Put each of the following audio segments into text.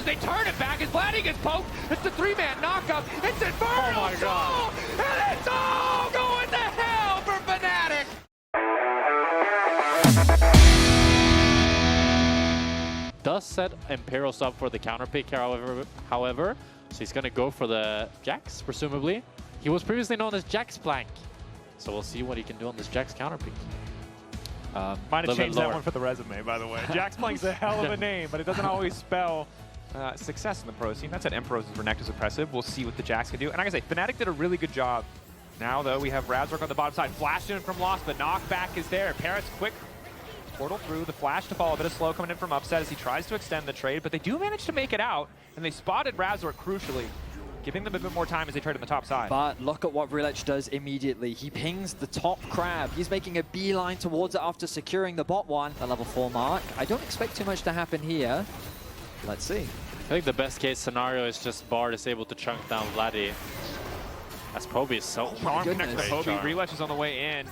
as they turn it back as Vladdy gets poked. It's the three-man knockup. It's Infernal Oh my God. and it's all going to hell for Fnatic. Does set Imperos up for the counter pick here, however, so he's gonna go for the Jax, presumably. He was previously known as Jax Plank, so we'll see what he can do on this Jax counter pick. Might have changed that one for the resume, by the way. Jax Plank's a hell of a name, but it doesn't always spell success in the pro scene. That said, Emperos' Renekton is impressive. We'll see what the Jax can do. And like I say, Fnatic did a really good job. Now, though, we have Razork on the bottom side. Flash in from Lost, but knockback is there. Parrott's quick portal through, the flash to fall, a bit of slow coming in from Upset as he tries to extend the trade, but they do manage to make it out, and they spotted Razork crucially, giving them a bit more time as they trade on the top side. But look at what LEC does immediately. He pings the top crab. He's making a beeline towards it after securing the bot one, the level 4 mark. I don't expect too much to happen here. Let's see. I think the best case scenario is just Bard is able to chunk down Vladdy. As Poby is so Charm connects to Poby. LEC is on the way in.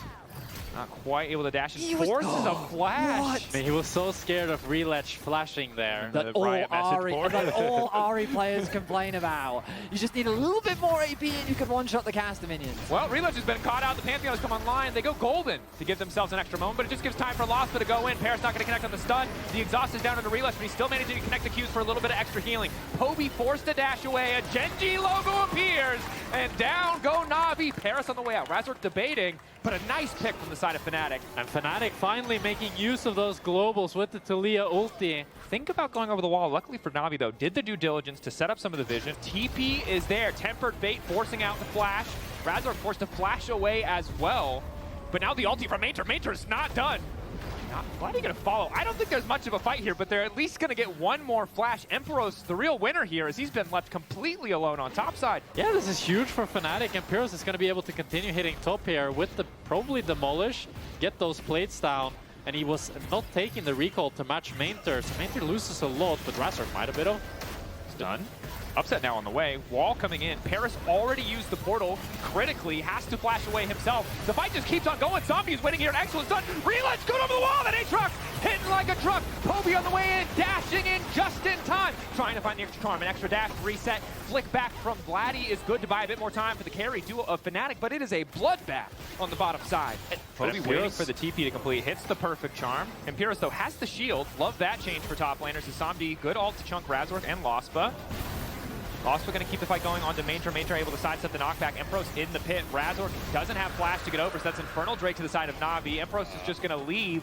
Not quite able to dash. He forces a flash. Man, he was so scared of LEC flashing there. That all Ari players complain about. You just need a little bit more AP and you can one-shot the caster minions. Well, LEC has been caught out. The Pantheon has come online. They go golden to give themselves an extra moment, but it just gives time for Losta to go in. Parrot's not going to connect on the stun. The exhaust is down into LEC, but he's still managing to connect the Qs for a little bit of extra healing. Poby forced to dash away. A Genji logo appears, and down go Navi. Paris on the way out. Razork debating, but a nice pick from the side of Fnatic. And Fnatic finally making use of those globals with the Talia ulti. Think about going over the wall. Luckily for Navi, though, did the due diligence to set up some of the vision. TP is there. Tempered bait forcing out the flash. Razork forced to flash away as well. But now the ulti from Mayntor. Mayntor's not done. Why are you going to follow? I don't think there's much of a fight here, but they're at least going to get one more flash. Emperos, the real winner here, as he's been left completely alone on top side. Yeah, this is huge for Fnatic. Imperos is going to be able to continue hitting top here with the probably Demolish, get those plates down, and he was not taking the recall to match Mayntor, so Mayntor loses a lot, but Razork might have been able. It's done. Upset now on the way. Wall coming in. Paris already used the portal. Critically, has to flash away himself. The fight just keeps on going. Zombie is winning here. Excellent stun. Relet's good over the wall. That A-Truck hitting like a truck. Poby on the way in. Dashing in just in time. Trying to find the extra charm. An extra dash. Reset. Flick back from Vladdy is good to buy a bit more time for the carry duo of Fnatic, but it is a bloodbath on the bottom side. Poby waiting for the TP to complete. Hits the perfect charm. Imperos, though, has the shield. Love that change for top laners. Samdi, good ult to chunk Razork and Lospa. Also going to keep the fight going on to Mayntor. Mayntor able to sidestep the knockback. Emperos in the pit. Razork doesn't have flash to get over, so that's Infernal Drake to the side of Navi. Emperos is just going to leave.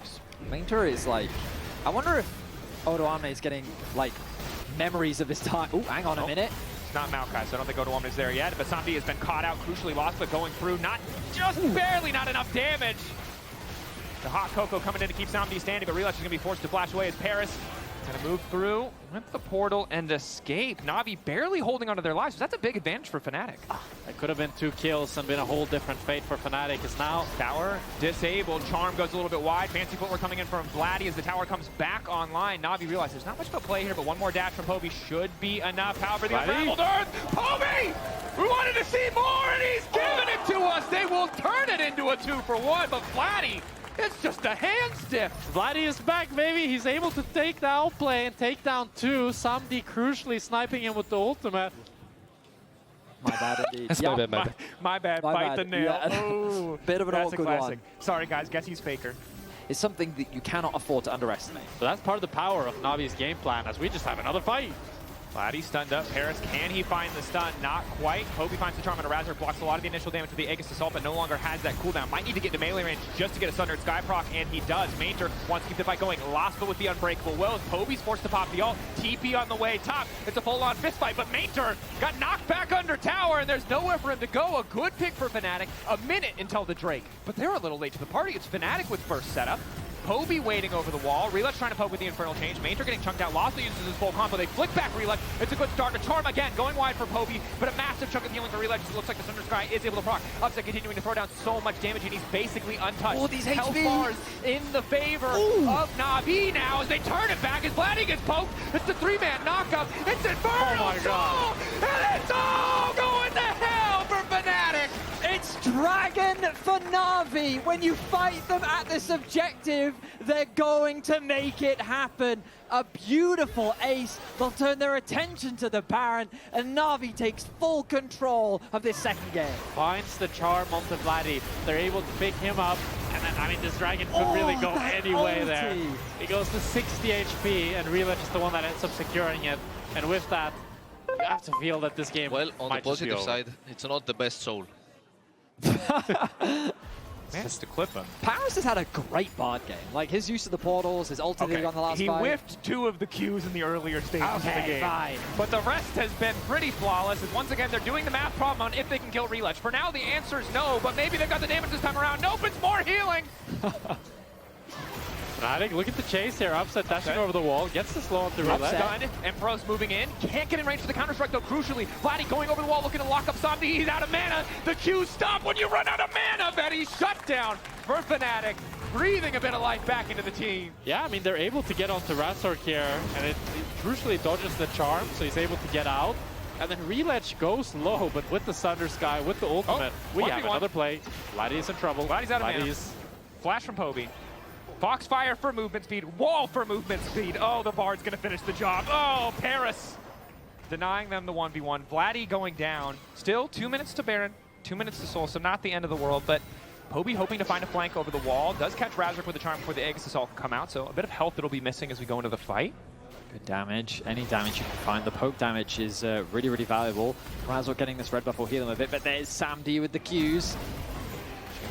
Mayntor is like, I wonder if Odoamne is getting like memories of his time. Oh, hang on a minute. It's not Maokai, so I don't think Odoamne is there yet. But Samdi has been caught out, crucially lost, but going through, not just barely, not enough damage. The Hot Cocoa coming in to keep Samdi standing, but Relet's is going to be forced to flash away as Paris gonna move through with the portal and escape. Navi barely holding onto their lives. So that's a big advantage for Fnatic. That could have been 2 kills and been a whole different fate for Fnatic. Is now tower disabled. Charm goes a little bit wide. Fancy footwork coming in from Vladdy as the tower comes back online. Navi realizes there's not much of a play here, but one more dash from Poby should be enough. However, the unraveled earth. Poby! We wanted to see more, and he's giving it to us. They will turn it into a 2-for-1, but Vladdy, it's just a hand stiff. Vladdy is back, baby. He's able to take the outplay and take down 2. Samdi crucially sniping him with the ultimate. My bad indeed. That's my bad. Bite the nail. Yeah. Oh, bit of an awkward one. Sorry, guys. Guess he's faker. It's something that you cannot afford to underestimate. So that's part of the power of Navi's game plan, as we just have another fight. Vladdy stunned up. Paris, can he find the stun? Not quite. Poby finds the charm on a Razork, blocks a lot of the initial damage with the Aegis Assault, but no longer has that cooldown. Might need to get to melee range just to get a Sundered Sky proc, and he does. Mayntor wants to keep the fight going. Lospa with the Unbreakable Will. Poby's forced to pop the ult. TP on the way top. It's a full-on fist fight, but Mayntor got knocked back under tower, and there's nowhere for him to go. A good pick for Fnatic. A minute until the Drake, but they're a little late to the party. It's Fnatic with first setup. Poby waiting over the wall. Relet's trying to poke with the Infernal Change. Mayntor getting chunked out. Losta uses his full combo. They flick back Relet. It's a good start. A charm again, going wide for Poby, but a massive chunk of healing for Relet. It looks like the Thunder Sky is able to proc. Upset continuing to throw down so much damage, and he's basically untouched. Oh, these Health HP. bars in the favor of Navi now as they turn it back as Vladdy gets poked. It's the 3-man knockup. It's Infernal And it's all going to hell for Fnatic. It's Dragon for Na'Vi, when you fight them at this objective, they're going to make it happen. A beautiful ace. They'll turn their attention to the Baron, and Na'Vi takes full control of this second game. Finds the charm onto Vladdy. They're able to pick him up. And then, I mean, this dragon could really go any way there. He goes to 60 HP, and Relich is the one that ends up securing it. And with that, you have to feel that this game Well, on the might just be positive over. side, it's not the best soul. Managed to clip him. Paris has had a great Bard game. Like, his use of the portals, his ult that he did on the last he fight. whiffed 2 of the Qs in the earlier stages of the game. Fine. But the rest has been pretty flawless. And once again, they're doing the math problem on if they can kill Relich. For now, the answer is no, but maybe they've got the damage this time around. Nope, it's more healing. Fnatic, look at the chase here. Upset dashing over the wall, gets the slow up the Relich. Done. Emperos moving in. Can't get in range for the counter-strike, though, crucially. Vladdy going over the wall, looking to lock up Somni. He's out of mana. The Qs stop when you run out of mana, Betty. Shut down for Fnatic. Breathing a bit of life back into the team. Yeah, I mean, they're able to get onto Razork here, and it crucially dodges the charm, so he's able to get out. And then Relich goes low, but with the Thunder Sky, with the ultimate, we have 1v1. another play. Vladdy's in trouble. Vladdy's out of mana. Flash from Poby. Foxfire for movement speed. Wall for movement speed. Oh, the Bard's going to finish the job. Oh, Paris denying them the 1v1. Vladdy going down. Still 2 minutes to Baron, 2 minutes to Soul, so not the end of the world, but Poby hoping to find a flank over the wall. Does catch Razork with the charm before the Aegis Assault can come out, so a bit of health that'll be missing as we go into the fight. Good damage. Any damage you can find. The poke damage is really, really valuable. Razork getting this red buff will heal him a bit, but there's Sam D with the Qs.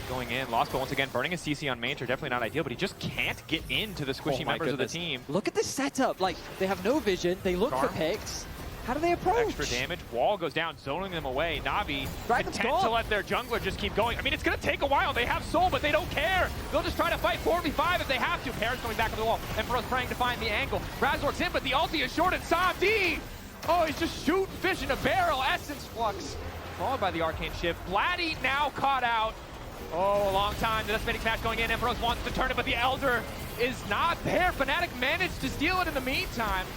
Going in. Lost, but once again, burning a CC on Manger, definitely not ideal, but he just can't get into the squishy members of the team. Look at this setup. Like, they have no vision. They look for picks. How do they approach? Extra damage. Wall goes down, zoning them away. Na'Vi Dragon's content gone. to let their jungler just keep going. I mean, it's going to take a while. They have soul, but they don't care. They'll just try to fight 4v5 if they have to. Paris coming back over the wall. Emperos praying to find the angle. Razork's in, but the ulti is short, and Sam D! Oh, he's just shooting fish in a barrel. Essence Flux, followed by the Arcane Shift. Vladdy now caught out. Oh, a long time. The Deathmatic Smash going in. Emperos wants to turn it, but the Elder is not there. Fnatic managed to steal it in the meantime.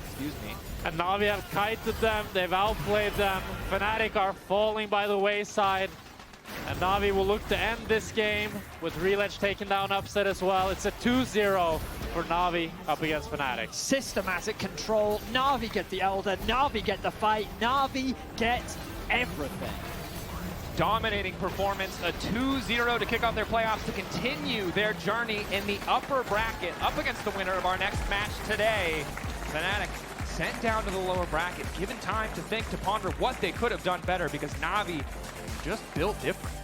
Excuse me. And Na'Vi have kited them, they've outplayed them. Fnatic are falling by the wayside. And Na'Vi will look to end this game with Relich taking down Upset as well. It's a 2-0 for Na'Vi up against Fnatic. Systematic control. Na'Vi get the Elder. Na'Vi get the fight. Na'Vi get everything. Dominating performance, a 2-0 to kick off their playoffs to continue their journey in the upper bracket up against the winner of our next match today. Fnatic sent down to the lower bracket, given time to think, to ponder what they could have done better, because Na'Vi just built different.